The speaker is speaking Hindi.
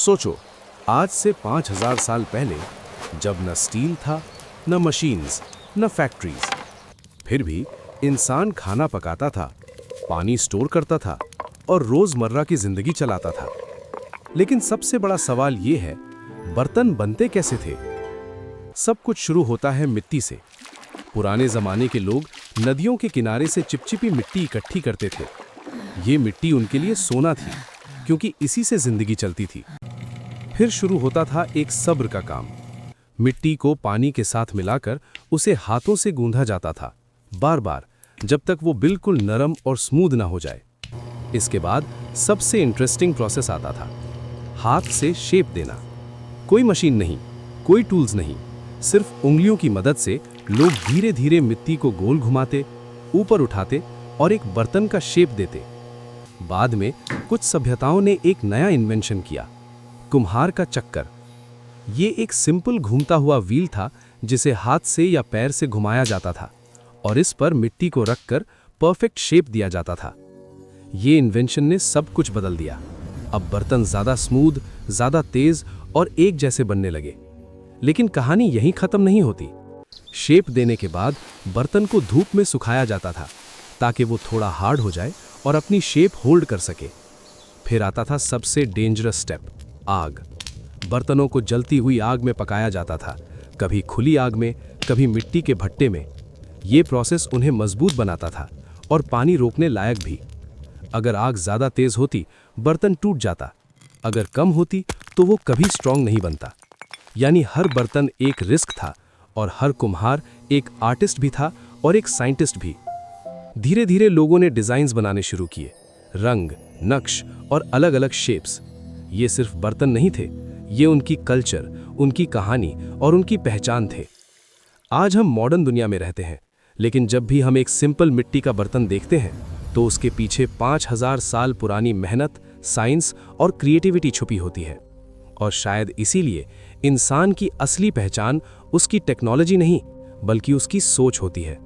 सोचो, आज से 5000 साल पहले जब न स्टील था, न मशीन्स, न फैक्ट्रीज, फिर भी इंसान खाना पकाता था, पानी स्टोर करता था और रोजमर्रा की जिंदगी चलाता था। लेकिन सबसे बड़ा सवाल ये है, बर्तन बनते कैसे थे? सब कुछ शुरू होता है मिट्टी से। पुराने जमाने के लोग नदियों के किनारे से चिपचिपी मिट्टी इकट्ठी करते थे। ये मिट्टी उनके लिए सोना थी, क्योंकि इसी से जिंदगी चलती थी। फिर शुरू होता था एक सब्र का काम। मिट्टी को पानी के साथ मिलाकर उसे हाथों से गूंधा जाता था, बार बार, जब तक वो बिल्कुल नरम और स्मूथ ना हो जाए। इसके बाद सबसे इंटरेस्टिंग प्रोसेस आता था, हाथ से शेप देना। कोई मशीन नहीं, कोई टूल्स नहीं, सिर्फ उंगलियों की मदद से लोग धीरे धीरे मिट्टी को गोल घुमाते, ऊपर उठाते और एक बर्तन का शेप देते। बाद में कुछ सभ्यताओं ने एक नया इन्वेंशन किया, कुम्हार का चक्कर। ये एक सिंपल घूमता हुआ व्हील था जिसे हाथ से या पैर से घुमाया जाता था और इस पर मिट्टी को रखकर परफेक्ट शेप दिया जाता था। ये इन्वेंशन ने सब कुछ बदल दिया। अब बर्तन ज़्यादा स्मूथ, ज़्यादा तेज और एक जैसे बनने लगे। लेकिन कहानी यहीं खत्म नहीं होती। शेप देने के बाद बर्तन को धूप में सुखाया जाता था ताकि वो थोड़ा हार्ड हो जाए और अपनी शेप होल्ड कर सके। फिर आता था सबसे डेंजरस स्टेप, आग। बर्तनों को जलती हुई आग में पकाया जाता था, कभी खुली आग में, कभी मिट्टी के भट्टे में। ये प्रोसेस उन्हें मजबूत बनाता था और पानी रोकने लायक भी। अगर आग ज़्यादा तेज होती, बर्तन टूट जाता। अगर कम होती तो वो कभी स्ट्रांग नहीं बनता। यानी हर बर्तन एक रिस्क था और हर कुम्हार एक आर्टिस्ट भी था और एक साइंटिस्ट भी। धीरे धीरे लोगों ने डिज़ाइंस बनाने शुरू किए, रंग, नक्श और अलग अलग शेप्स। ये सिर्फ बर्तन नहीं थे, ये उनकी कल्चर, उनकी कहानी और उनकी पहचान थे। आज हम मॉडर्न दुनिया में रहते हैं, लेकिन जब भी हम एक सिंपल मिट्टी का बर्तन देखते हैं तो उसके पीछे 5000 साल पुरानी मेहनत, साइंस और क्रिएटिविटी छुपी होती है। और शायद इसीलिए इंसान की असली पहचान उसकी टेक्नोलॉजी नहीं, बल्कि उसकी सोच होती है।